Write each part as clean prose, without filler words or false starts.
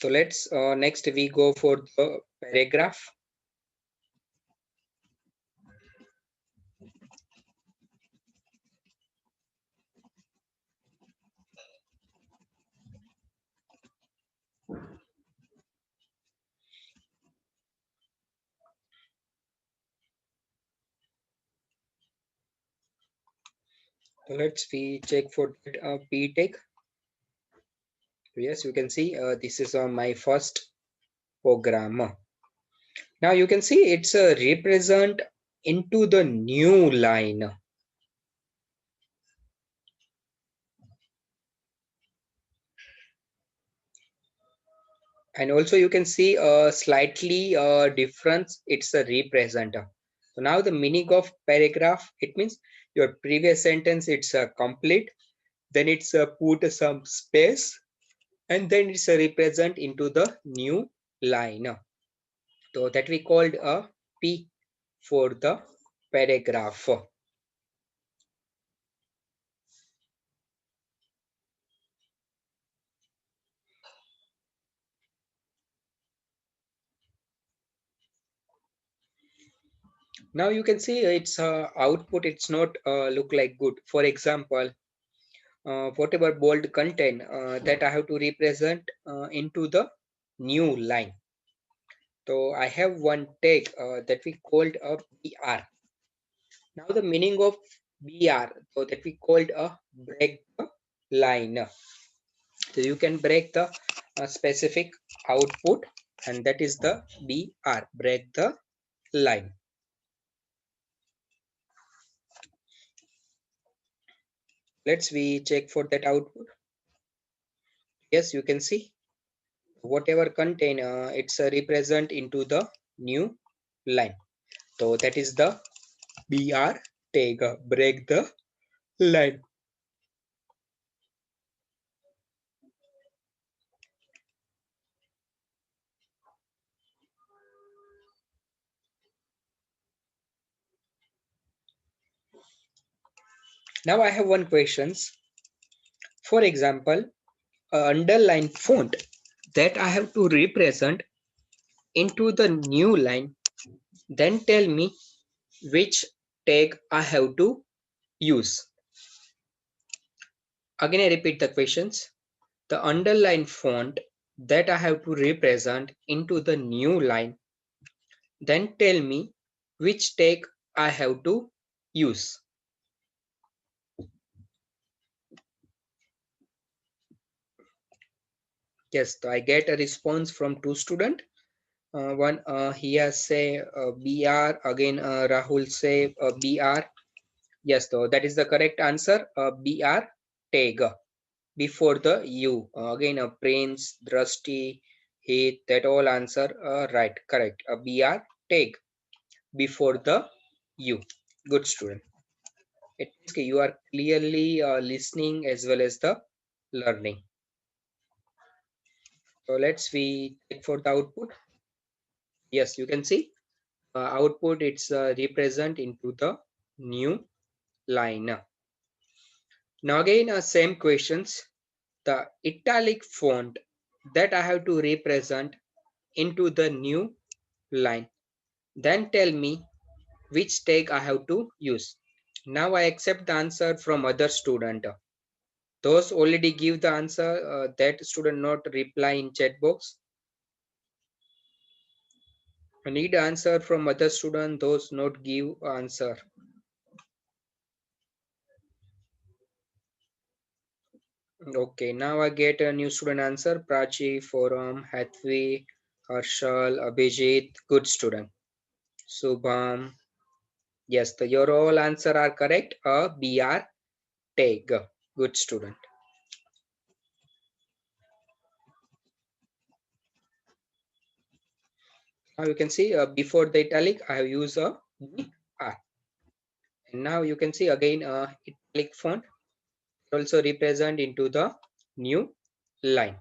So let's next we go for the paragraph. So let's we check for that P take. Yes, you can see this is my first program. Now you can see it's a represent into the new line. And also you can see a slightly difference. It's a representer. So now the meaning of paragraph, it means your previous sentence it's complete, then it's put some space, and then it's represent into the new line. So that we called a P for the paragraph. Now you can see its output, it's not look like good. For example, whatever bold content that I have to represent into the new line. So I have one tag that we called a BR. Now the meaning of BR, so that we called a break the line. So you can break the specific output, and that is the BR, break the line. Let's we check for that output. Yes, you can see whatever contain it's represent into the new line. So that is the BR tag, break the line. Now I have one questions. For example, underline font that I have to represent into the new line, then tell me which tag I have to use. Again, I repeat the questions. The underline font that I have to represent into the new line, then tell me which tag I have to use. Yes, so I get a response from two students. One he has say BR, again Rahul say BR. Yes, so that is the correct answer. BR tag before the U. Again Prince, Drusty, Heath, that all answer right, correct. BR tag before the U. Good student. It means you are clearly listening as well as the learning. So let's we check for the output. Yes, you can see output it's represent into the new line. Now again same questions. The italic font that I have to represent into the new line, then tell me which tag I have to use. Now I accept the answer from other student. Those already give the answer, that student not reply in chat box. I need answer from other student, those not give answer. Okay, now I get a new student answer. Prachi, Forum, Hathvi, Harshal, Abhijit, good student. Subham, yes, your all answer are correct. BR tag, good student. Now you can see before the italic I have used a BR. And now you can see again italic font also represent into the new line.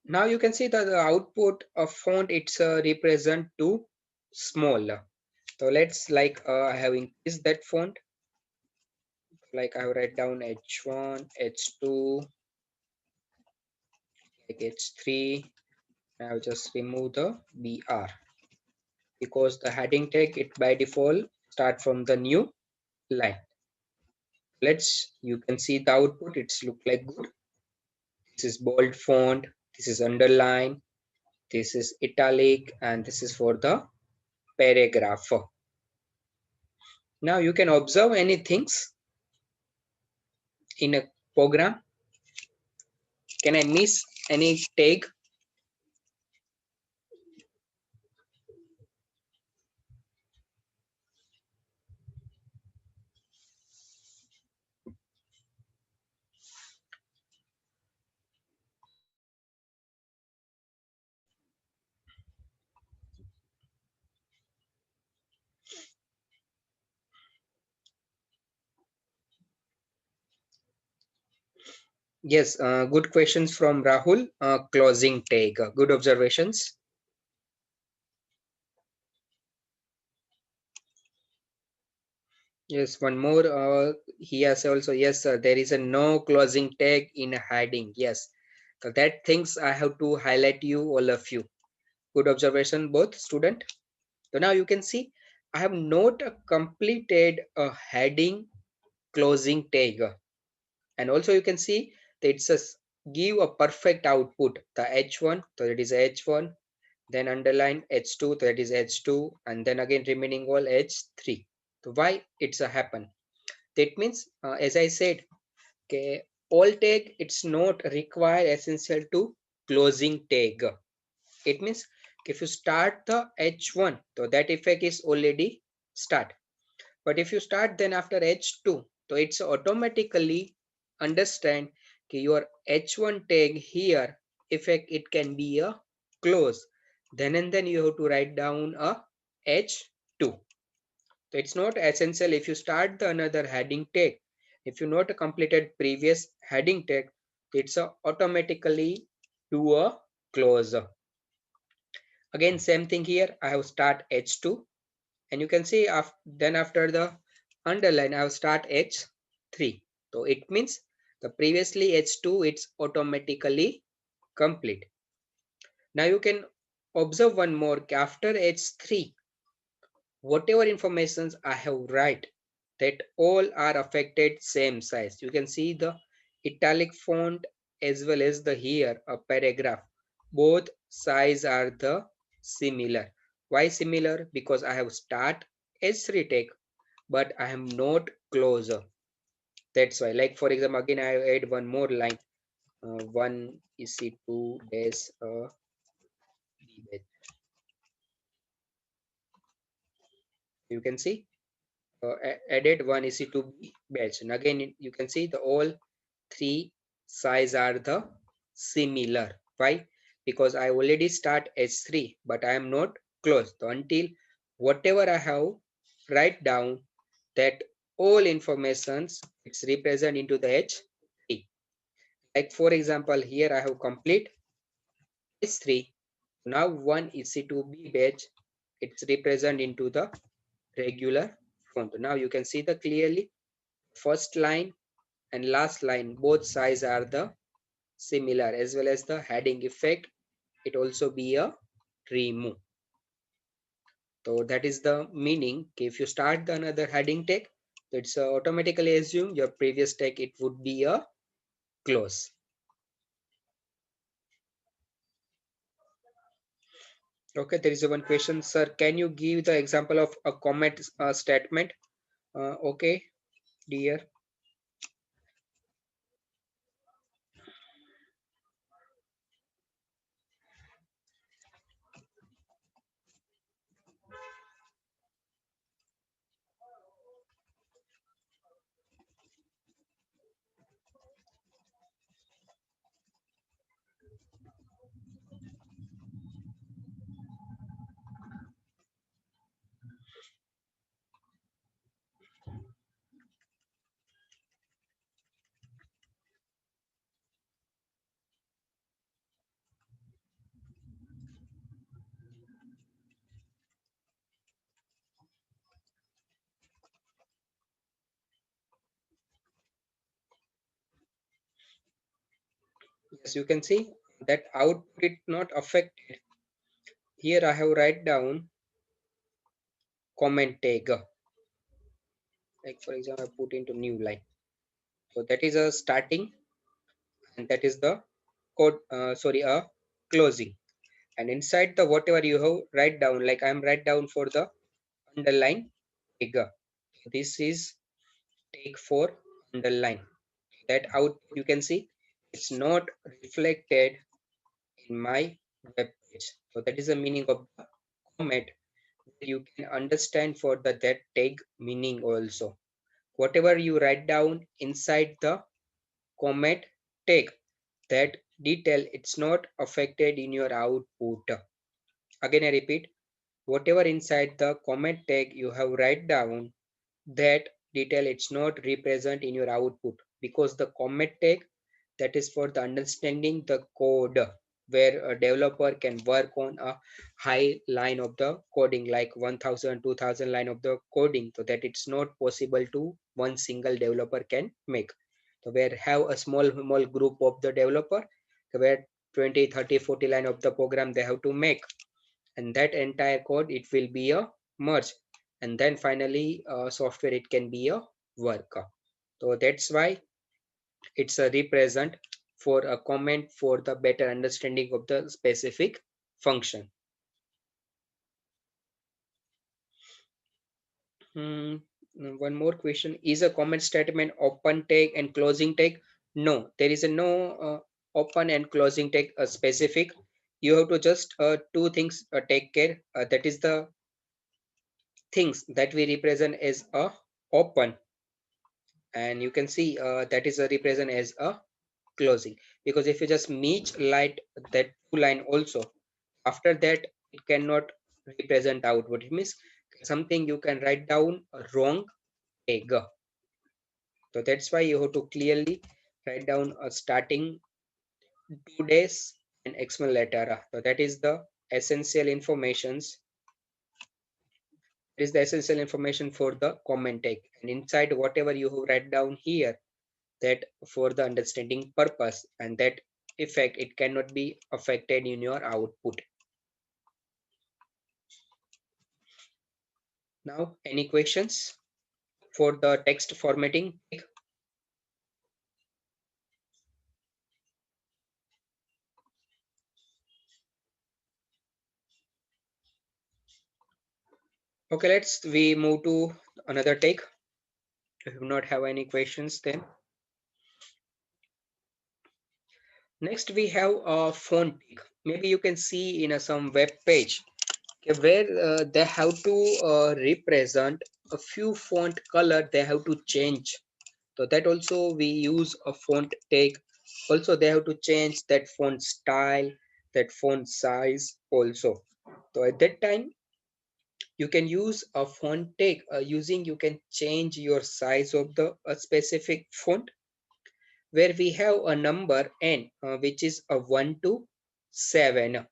Now you can see that the output of font it's represent to small. So let's like I have increased that font. like I write down h1, h2, like h3. I'll just remove the br because the heading tag it by default start from the new line. You can see the output, it's look like good. This is bold font, this is underline, this is italic, and this is for the paragraph. Now you can observe any things in a program. Can I miss any tag? Yes, good questions from Rahul. Closing tag, good observations. Yes, one more. He has also, yes, there is a no closing tag in a heading. Yes, so that things I have to highlight you, all of you. Good observation, both student. So now you can see I have not completed a heading closing tag, and also you can see that it's a give a perfect output. The h1, so it is h1, then underline h2, that is h2, and then again remaining all h3. So why it's a happen? That means, as I said, okay, all tag it's not required essential to closing tag. It means if you start the h1, so that effect is already start. But if you start then after h2, so it's automatically understand okay, your h1 tag here effect it can be a close. Then and then you have to write down a h2. So it's not essential if you start the another heading tag. If you not completed previous heading tag, it's a automatically do a close. Again, same thing here. I have start h2, and you can see then after the underline, I have start h3. So it means the previously h2 it's automatically complete. Now you can observe one more after h3. Whatever informations I have write that all are affected same size. You can see the italic font as well as the here a paragraph. Both size are the similar. Why similar? Because I have start S3 tag but I am not closer. That's why. Like for example, again I add one more line. One EC2 dash B batch. You can see added one EC2 batch, and again you can see the all three size are the similar. Why? Because I already start H3 but I am not close. So until whatever I have write down that all informations it's represent into the H3. Like for example here I have complete H3. Now one EC2B batch it's represent into the regular font. Now you can see the clearly first line and last line both size are the similar as well as the heading effect it also be a remove. So that is the meaning. If you start the another heading tag, it's automatically assume your previous tag it would be a close. Okay, there is one question, sir. Can you give the example of a comment statement? Okay, dear. Yes, you can see that output is not affected. Here I have write down comment tag. Like for example, I put into new line. So that is a starting, and that is the code. Sorry, a closing. And inside the whatever you have write down, like I'm write down for the underline tag. This is take for underline. That output you can see it's not reflected in my web page. So that is the meaning of the comment. You can understand for the that tag meaning also. Whatever you write down inside the comment tag, that detail it's not affected in your output. Again I repeat, whatever inside the comment tag you have write down, that detail it's not represent in your output, because the comment tag that is for the understanding the code, where a developer can work on a high line of the coding, like 1000 2000 line of the coding, so that it's not possible to one single developer can make. So where have a small group of the developer, where 20 30 40 line of the program they have to make, and that entire code it will be a merge, and then finally software it can be a worker. So that's why it's a represent for a comment for the better understanding of the specific function. Hmm, one more question: is a comment statement open tag and closing tag? No, there is a no open and closing tag specific. You have to just two things take care. That is the things that we represent as a open, and you can see that is a represent as a closing, because if you just meet light that two line also, after that it cannot represent output. It means something you can write down a wrong tag. So that's why you have to clearly write down a starting 2 days and xml letter. So that is the essential informations. It is the essential information for the comment tag, and inside whatever you have write down here, that for the understanding purpose, and that effect it cannot be affected in your output. Now any questions for the text formatting? Okay, let's we move to another take. If you do not have any questions, then next we have a font take. Maybe you can see in some web page, okay, where they have to represent a few font color they have to change. So that also we use a font tag. Also they have to change that font style, that font size also. So at that time you can use a font tag using, you can change your size of the a specific font, where we have a number n which is a 1 to 7.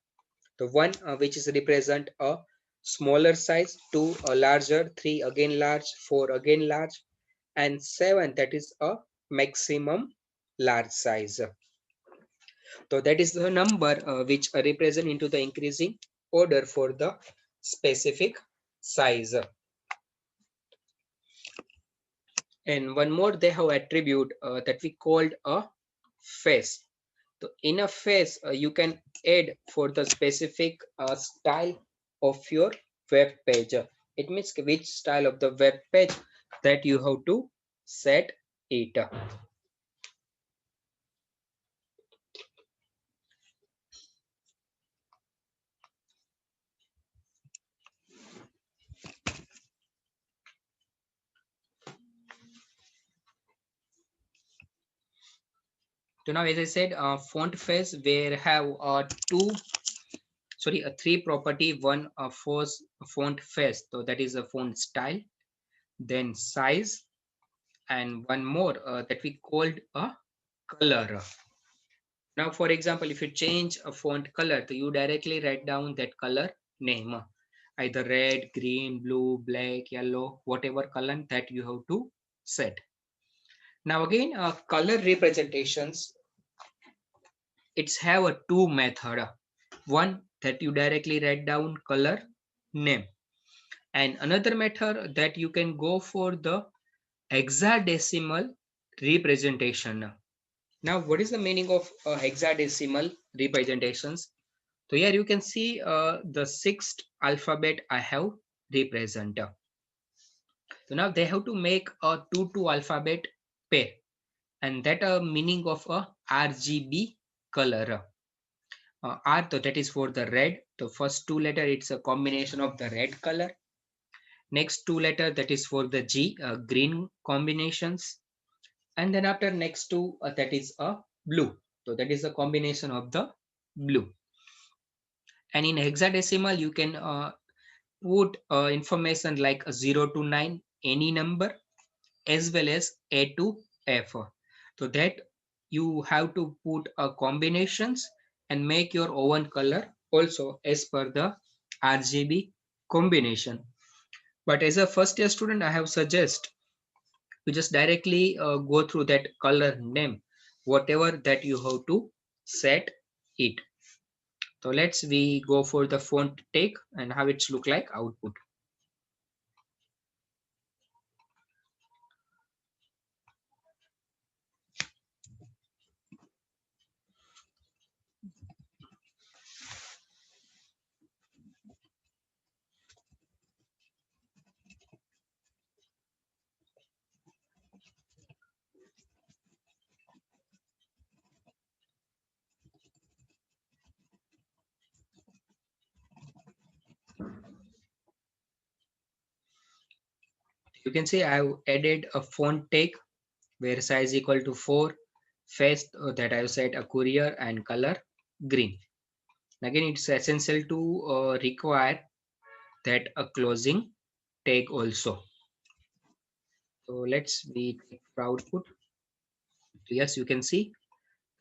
The one which is represent a smaller size, 2 a larger, 3 again large, 4 again large, and 7 that is a maximum large size. So that is the number which represent into the increasing order for the specific size. And one more they have attribute that we called a face. So in a face you can add for the specific style of your web page. It means which style of the web page that you have to set it. So now, as I said, font face where have three property. One first font face, so that is a font style, then size, and one more that we called a color. Now, for example, if you change a font color, so you directly write down that color name, either red, green, blue, black, yellow, whatever color that you have to set. Now again, color representations. it's have a two method. One that you directly write down color name, and another method that you can go for the hexadecimal representation. Now, what is the meaning of hexadecimal representations? So here you can see the sixth alphabet I have represented. So now they have to make a 2 alphabet pair, and that a meaning of a RGB color. R, so that is for the red. The first two letter, it's a combination of the red color. Next two letter, that is for the G, green combinations. And then after next two, that is a blue. So that is a combination of the blue. And in hexadecimal, you can put information like a 0 to 9, any number, as well as A to F. So that you have to put combinations and make your own color also as per the RGB combination. But as a first year student, I have suggest you just directly go through that color name, whatever that you have to set it. So let's we go for the font take and how it's look like output. You can see I've added a font take where size equal to 4, face that I've set a courier and color green. Again, it's essential to require that a closing tag also. So let's we take for output. Yes, you can see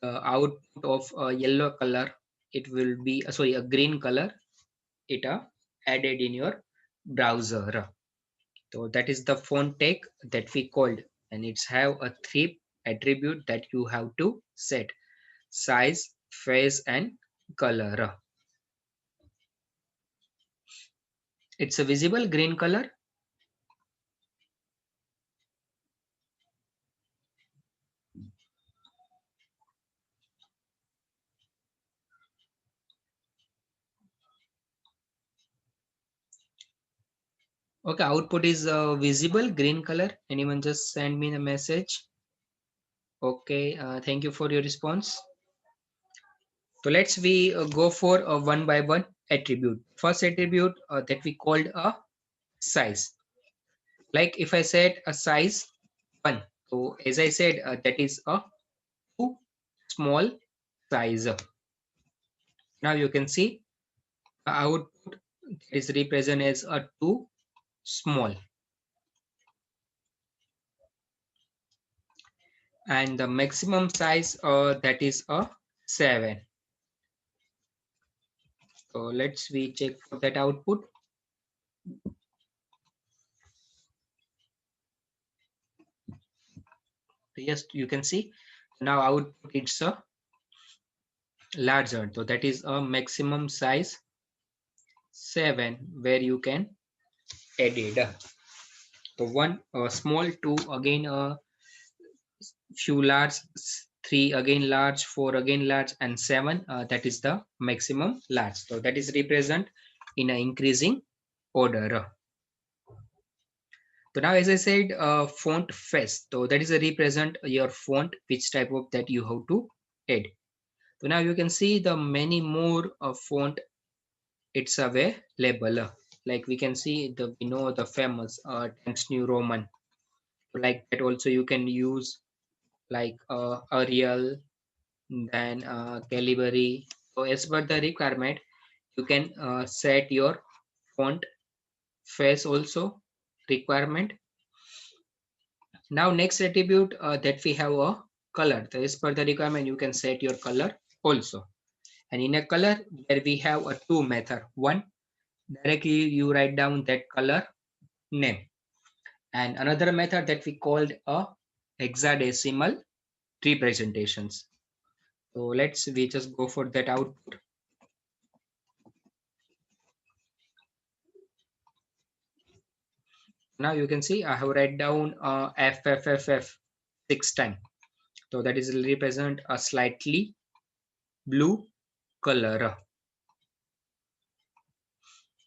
output of a yellow color. It will be sorry, a green color. It added in your browser. So that is the font tag that we called, and it's have a three attribute that you have to set: size, face, and color. It's a visible green color. Okay, output is visible green color. Anyone just send me the message? Okay, thank you for your response. So let's we go for a one by one attribute. First attribute that we called a size. Like if I said a size 1, so as I said that is a too small size. Now you can see the output is represented as a too small, and the maximum size that is a 7. So let's we check for that output. Yes, you can see now output it's a larger. So that is a maximum size 7 where you can edit. So one small, 2 again a few large, 3 again large, 4 again large, and 7 that is the maximum large. So that is represent in an increasing order. So now as I said font face, so that is a represent your font which type of that you have to add. So now you can see the many more font it's available. Like we can see the the famous Times New Roman. Like that also you can use like Arial, then Calibri. So as per the requirement, you can set your font face also requirement. Now next attribute that we have a color. So as per the requirement, you can set your color also. And in a color, there we have a two method. One, directly you write down that color name. And another method that we called a hexadecimal representations. So we just go for that output. Now you can see I have write down FFFF 6 times. So that is represent a slightly blue color.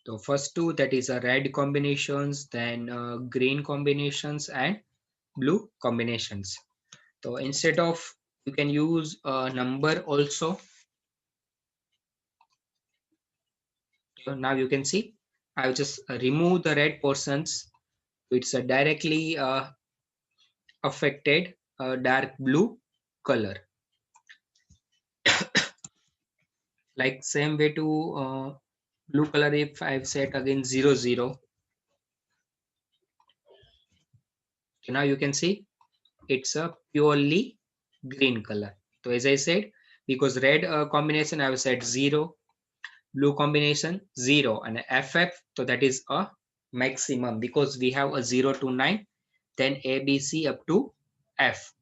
So first two, that is a red combinations, then green combinations and blue combinations. So instead of, you can use a number also. So now you can see I've just remove the red portions. It's directly affected dark blue color. Like same way to blue color, if I've set again 00. So now you can see it's a purely green color. So as I said, because red combination I have set 0, blue combination 0, and FF, so that is a maximum because we have a 0 to 9, then ABC up to F.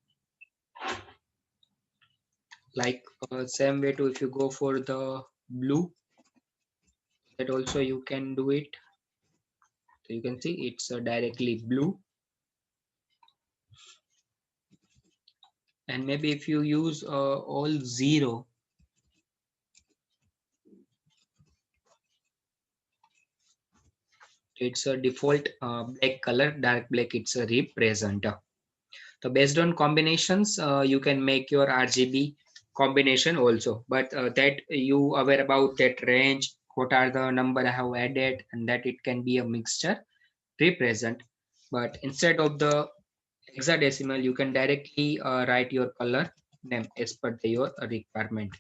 Like same way to, if you go for the blue, that also you can do it. So you can see it's directly blue. And maybe if you use all 0, it's a default black color, dark black, it's a represent. So based on combinations, you can make your RGB combination also, but that you aware about that range, what are the number I have added, and that it can be a mixture represent. But instead of the hexadecimal, you can directly write your color name as per your requirement.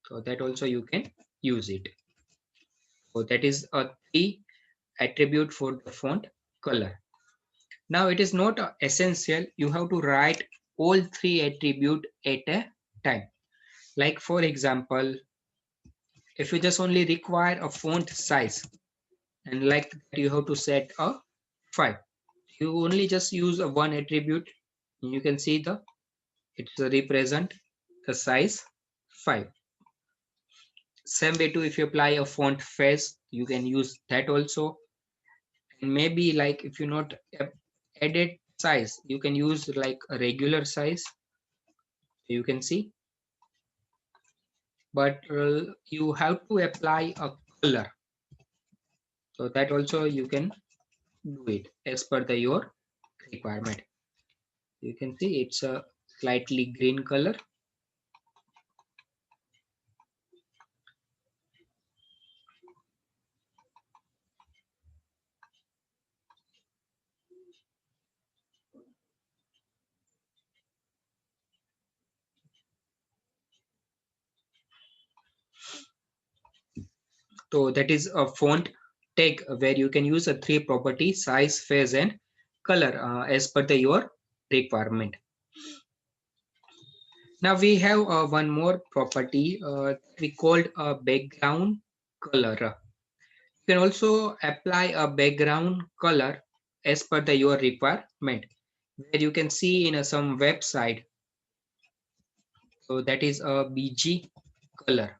So that also you can use it. So that is a three attribute for the font color. Now it is not essential you have to write all three attribute at a time. Like for example, if you just only require a font size, and like that you have to set a 5. You only just use a one attribute. You can see the it's represent the size 5. Same way to, if you apply a font face, you can use that also. And maybe like if you not edit size, you can use like a regular size. You can see, but you have to apply a color. So that also you can do it as per your requirement. You can see it's a slightly green color. So that is a font tag where you can use a three property: size, phase, and color as per your requirement. Now we have one more property we called a background color. You can also apply a background color as per your requirement, where you can see in some website. So that is a BG color.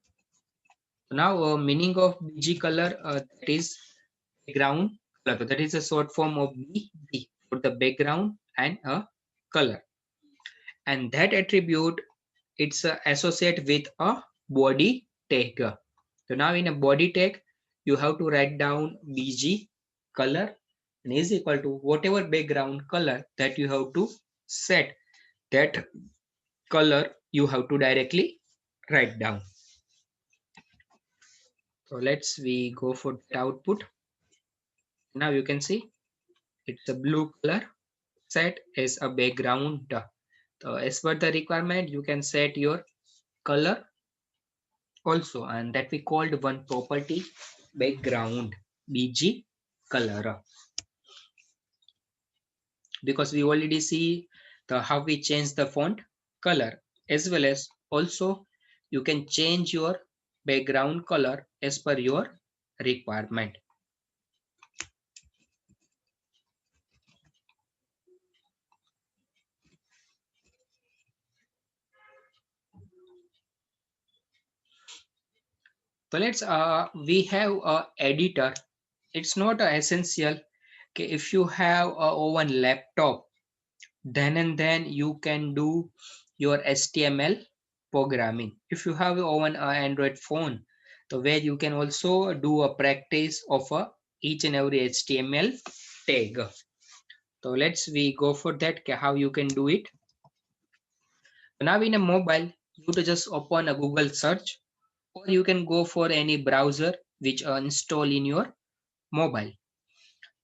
Now meaning of BG color, that is background color. That is a short form of BG for the background and a color. And that attribute, it's associated with a body tag. So now in a body tag, you have to write down BG color and is equal to whatever background color that you have to set, that color you have to directly write down. So we go for the output. Now you can see it's a blue color set as a background. So as per the requirement, you can set your color also, and that we called one property background BG color, because we already see the how we change the font color, as well as also you can change your background color as per your requirement. So let's we have a editor. It's not essential. Okay, if you have a one laptop, then and then you can do your HTML programming. If you have on an Android phone, so where you can also do a practice of each and every HTML tag. So let's we go for that, how you can do it. Now in a mobile, you to just open a Google search, or you can go for any browser which install in your mobile.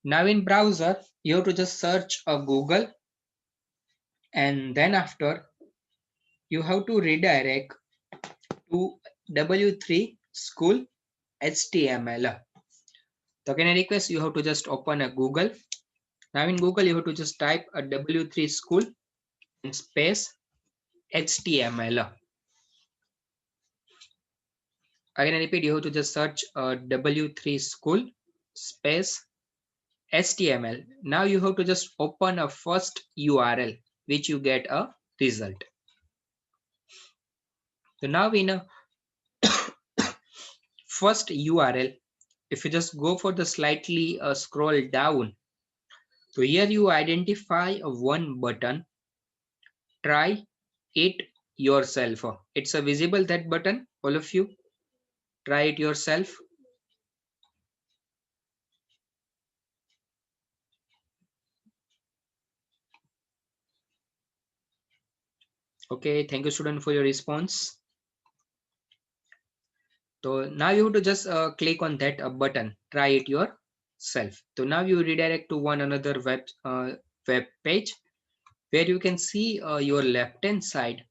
Now in browser, you have to just search a Google, and then after you have to redirect to W3 School HTML. So can I request you have to just open a Google. Now in Google, you have to just type a W3 School and space HTML. Again, I repeat, you have to just search W3 School space HTML. Now you have to just open a first URL, which you get a result. So now in a first URL, if you just go for the slightly scroll down, so here you identify a one button. Try it yourself. It's a visible that button, all of you. Try it yourself. Okay, thank you student for your response. So now you have to just click on that button. Try it yourself. So now you redirect to one another web page where you can see your left hand side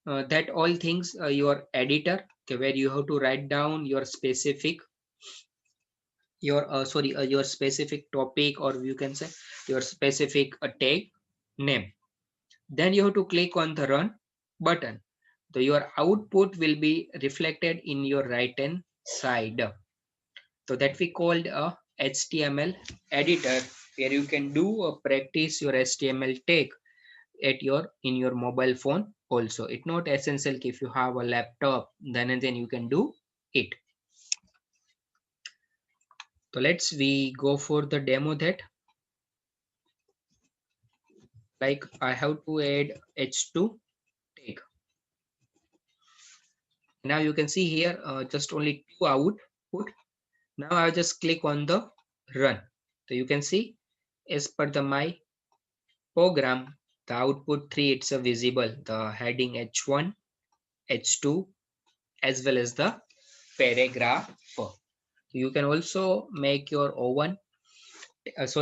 that all things your editor, okay, where you have to write down your specific your specific topic, or you can say your specific tag name. Then you have to click on the run button. So your output will be reflected in your right hand side. So that we called a HTML editor, where you can do a practice your HTML tag at your in your mobile phone also. It's not essential if you have a laptop, then and then you can do it. So let's we go for the demo that, like I have to add H2 tag. Now you can see here just only two output. Now I'll just click on the run. So you can see as per the my program, the output 3 it's a visible, the heading H1, H2, as well as the paragraph. You can also make your own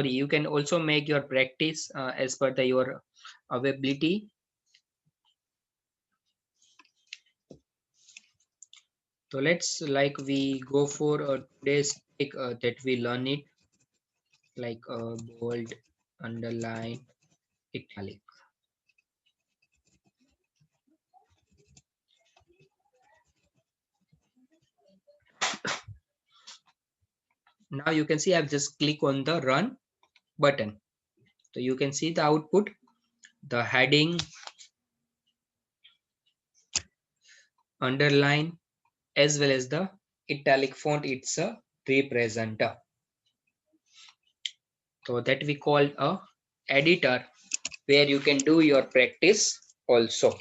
you can also make your practice as per the your availability. So let's like we go for today's topic that we learn it, like bold, underline, italic. Now you can see I've just click on the run button. So you can see the output, the heading, underline, as well as the italic font. It's a representer. So that we call a editor, where you can do your practice also.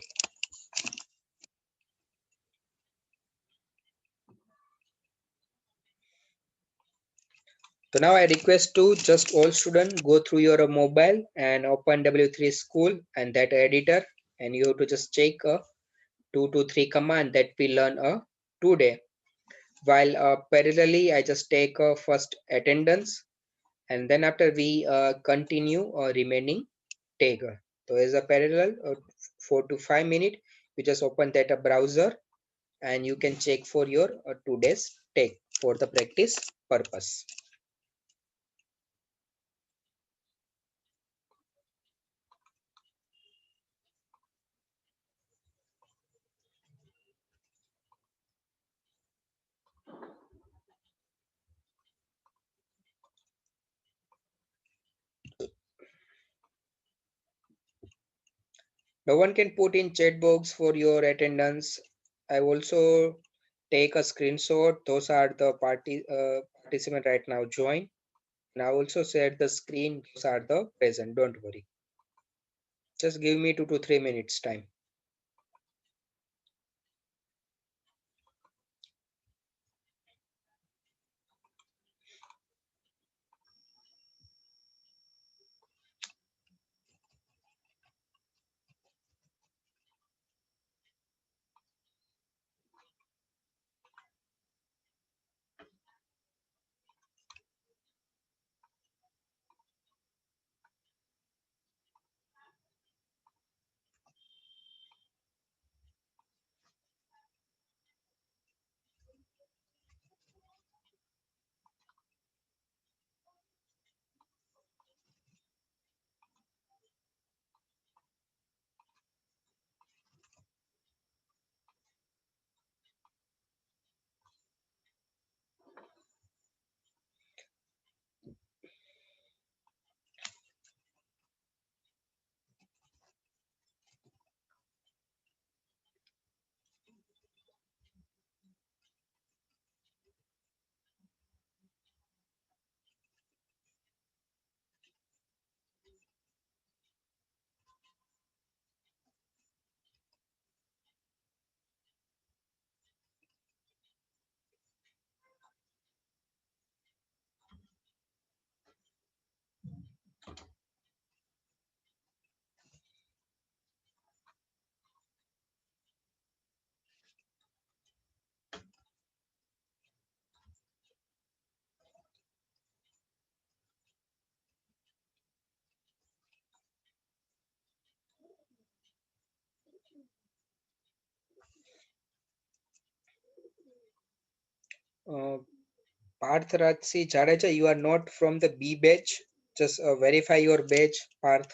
So now I request to just all students go through your mobile and open W3 School and that editor, and you have to just check 2 to 3 command that we learn today. While parallelly, I just take first attendance, and then after we continue remaining take. So as a parallel 4 to 5 minutes, you just open that browser and you can check for your today's take for the practice purpose. No one can put in chat box for your attendance. I also take a screenshot. Those are the participant right now join. And I also shared the screen. Those are the present. Don't worry. Just give me 2 to 3 minutes time. Parth Rajsi Jadeja, you are not from the B batch. Just verify your batch, Parth.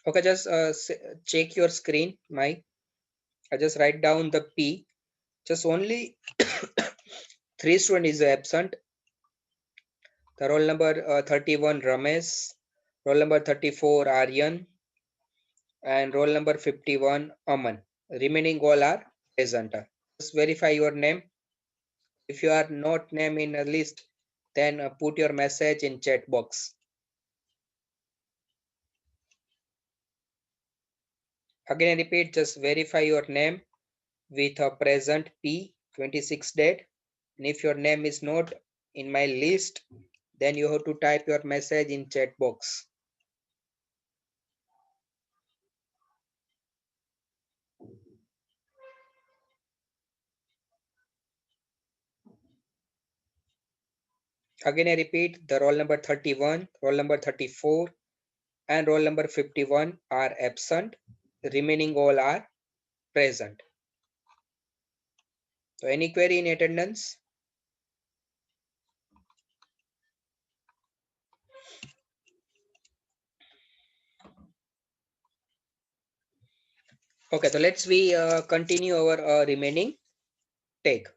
Okay, just check your screen, Mike. I just write down the P. Just only 3 student is absent. The roll number 31 Ramesh, roll number 34 Aryan, and roll number 51 Aman. Remaining all are present. Just verify your name. If you are not name in a list, then put your message in chat box. Again, I repeat, just verify your name with a present P26 date. And if your name is not in my list, then you have to type your message in chat box. Again, I repeat, the roll number 31, roll number 34, and roll number 51 are absent. The remaining all are present. So any query in attendance? Okay, so let's we continue our remaining take.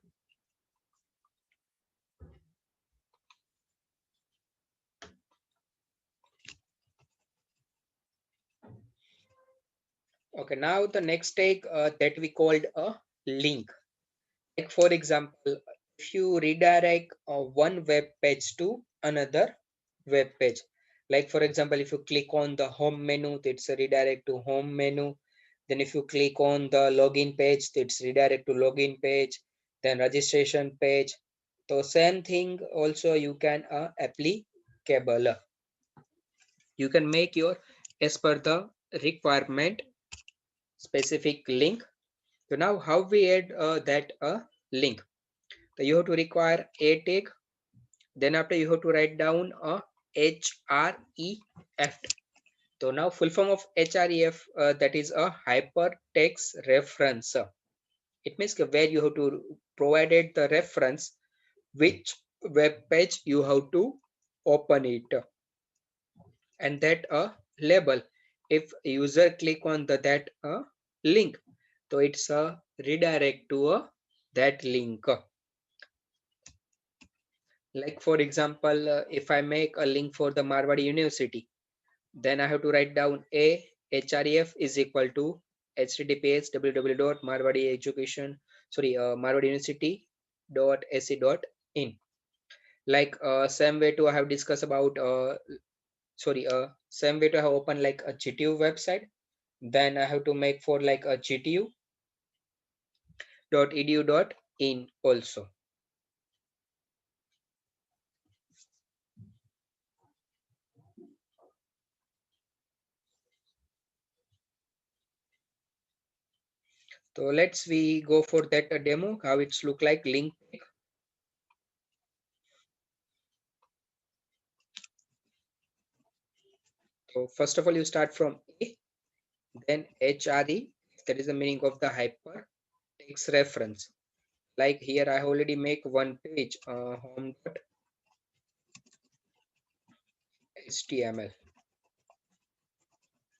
Okay, now the next take that we called a link. Like for example, if you redirect one web page to another web page, like for example, if you click on the home menu, it's a redirect to home menu. Then if you click on the login page, it's redirect to login page, then registration page. So same thing also you can applicable. You can make your as per the requirement specific link. So now how we add that link? So you have to require a tag. Then after you have to write down a href. So now full form of href, that is a hypertext reference. It means where you have to provided the reference which web page you have to open it, and that label. If user click on that link, so it's a redirect to that link. Like for example, if I make a link for the Marwadi University, then I have to write down a href is equal to https www.marwadi university.ac.in. Like same way to I have discussed about same way to have open like a GTU website. Then I have to make for like a gtu.edu.in also. So let's we go for that demo, how it's look like link. So first of all, you start from A, then HRE, that is the meaning of the hypertext reference. Like here, I already make one page, home.html.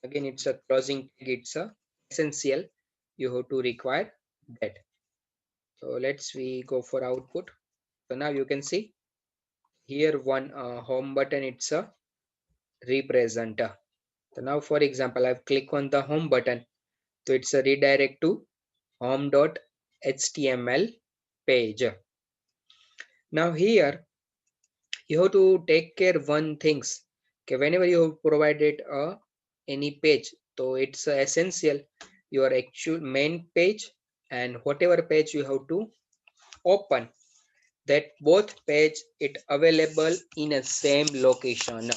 Again, it's a closing tag, it's a essential. You have to require that. So let's we go for output. So now you can see here one home button, it's a representer. So now for example, I've clicked on the home button. So it's a redirect to home.html page. Now here you have to take care one things. Okay, whenever you have provided any page, so it's essential your actual main page and whatever page you have to open, that both page it available in a same location.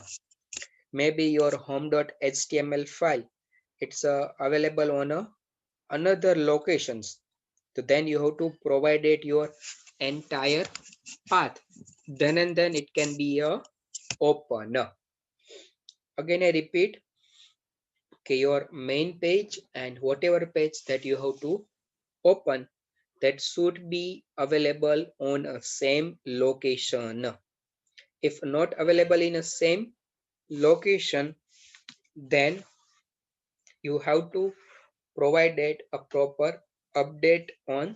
Maybe your home.html file, it's available on another locations. So then you have to provide it your entire path. Then and then it can be a open. Again, I repeat, okay, your main page and whatever page that you have to open, that should be available on a same location. If not available in a same location, then you have to provide it a proper update on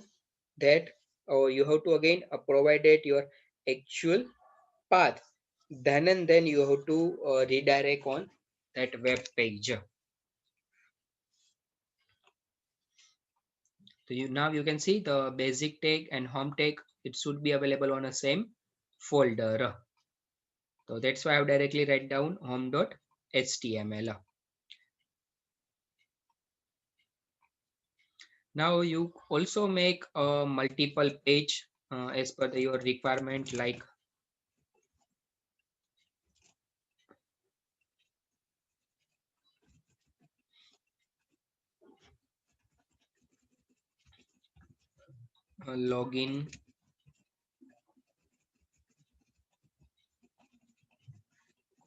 that, or you have to again provide it your actual path. Then and then you have to redirect on that web page. So now you can see the basic tag and home tag, it should be available on the same folder. So that's why I've directly write down home.html. Now you also make a multiple page as per your requirement, like login,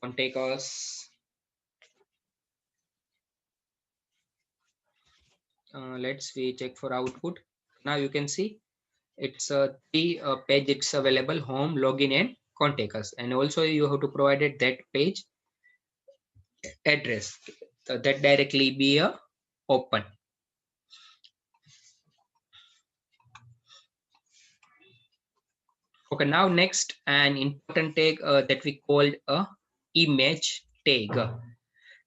contact us. Let's we check for output. Now you can see it's a three page it's available: home, login, and contact us. And also you have to provide it that page address, so that directly be a open. Okay, now next an important tag that we called a image tag.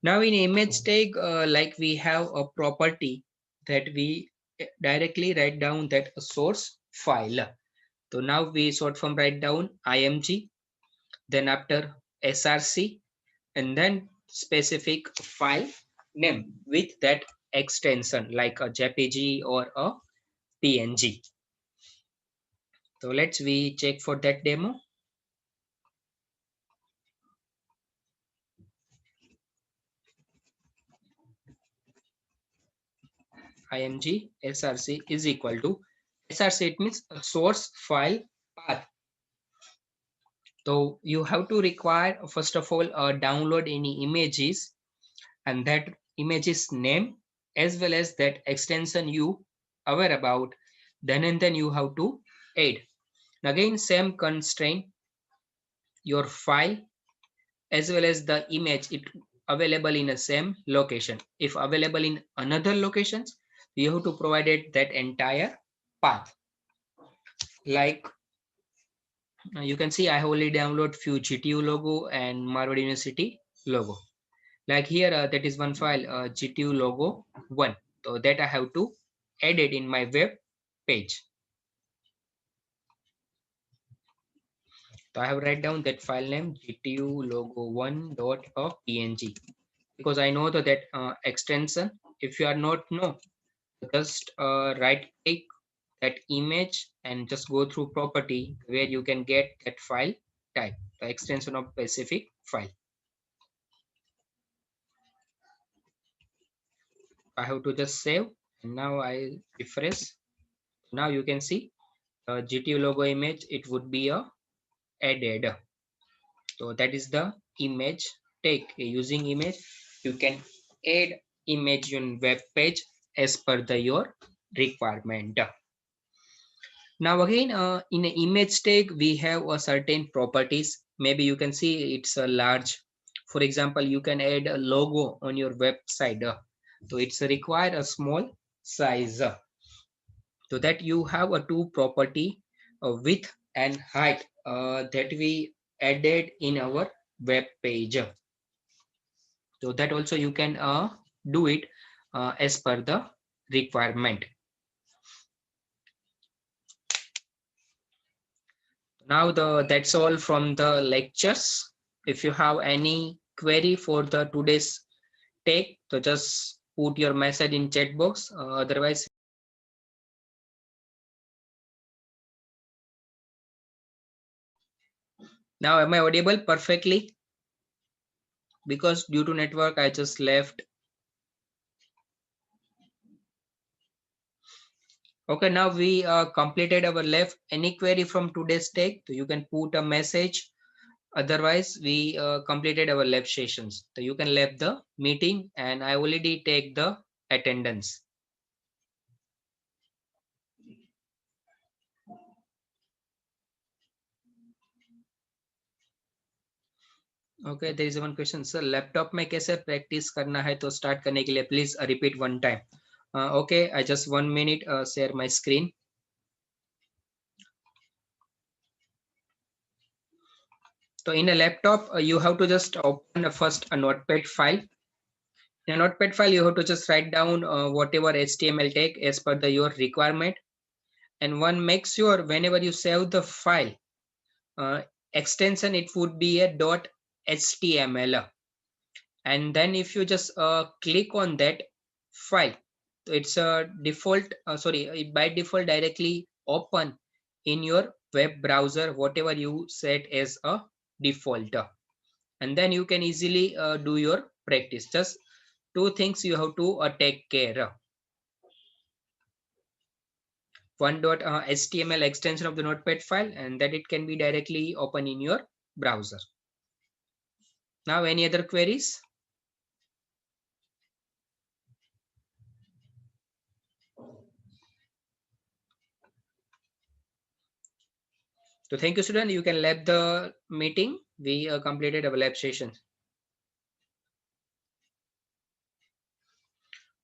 Now in image tag, like we have a property that we directly write down that source file. So now we sort from write down img, then after src, and then specific file name with that extension like a JPG or a PNG. So we check for that demo. img src is equal to src, it means a source file path. So you have to require first of all download any images and that image's name as well as that extension you aware about, then and then you have to add. Again same constraint, your file as well as the image it available in the same location. If available in another locations, you have to provide it that entire path. Like you can see I have only download few GTU logo and Marward University logo. Like here that is one file GTU logo 1. So that I have to add it in my web page. So I have write down that file name GTU logo 1.png because I know that extension. If you are not know, just right click that image and just go through property where you can get that file type, the extension of specific file. I have to just save and now I refresh. Now you can see GTU logo image, it would be a added. So that is the image. Take using image, you can add image on web page as per your requirement. Now again in an image tag we have a certain properties. Maybe you can see it's a large. For example, you can add a logo on your website. So it's required a small size. So that you have a two property width and height that we added in our web page. So that also you can do it as per the requirement. Now that's all from the lectures. If you have any query for the today's take, so just put your message in chat box. Otherwise, now am I audible perfectly? Because due to network, I just left. Okay, now we completed our left. Any query from today's take, so you can put a message. Otherwise, we completed our lab sessions. So you can leave the meeting and I already take the attendance. Okay, there is one question. Sir, laptop में कैसे practice करना है तो start करने के लिए please repeat one time. Okay, I just 1 minute share my screen. So in a laptop, you have to just open first a notepad file. In a notepad file, you have to just write down whatever HTML tag as per your requirement. And one makes sure whenever you save the file, extension it would be a .html. And then if you just click on that file, it's a default by default directly open in your web browser whatever you set as a default, and then you can easily do your practice. Just two things you have to take care. One .html extension of the notepad file, and that it can be directly open in your browser. Now any other queries? So thank you, student. You can lab the meeting. We completed our lab session.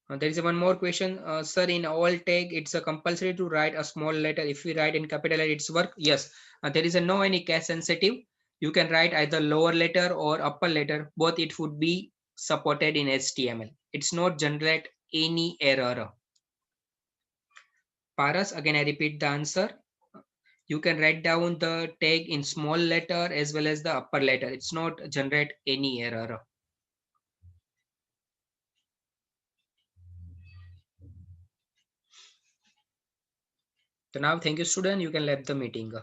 There is one more question. Sir, in all tag, it's a compulsory to write a small letter. If we write in capital letter, it's work. Yes. There is a no any case sensitive. You can write either lower letter or upper letter. Both it would be supported in HTML. It's not generate any error. Paras, again, I repeat the answer. You can write down the tag in small letter as well as the upper letter. It's not generate any error. So now thank you student, you can let the meeting.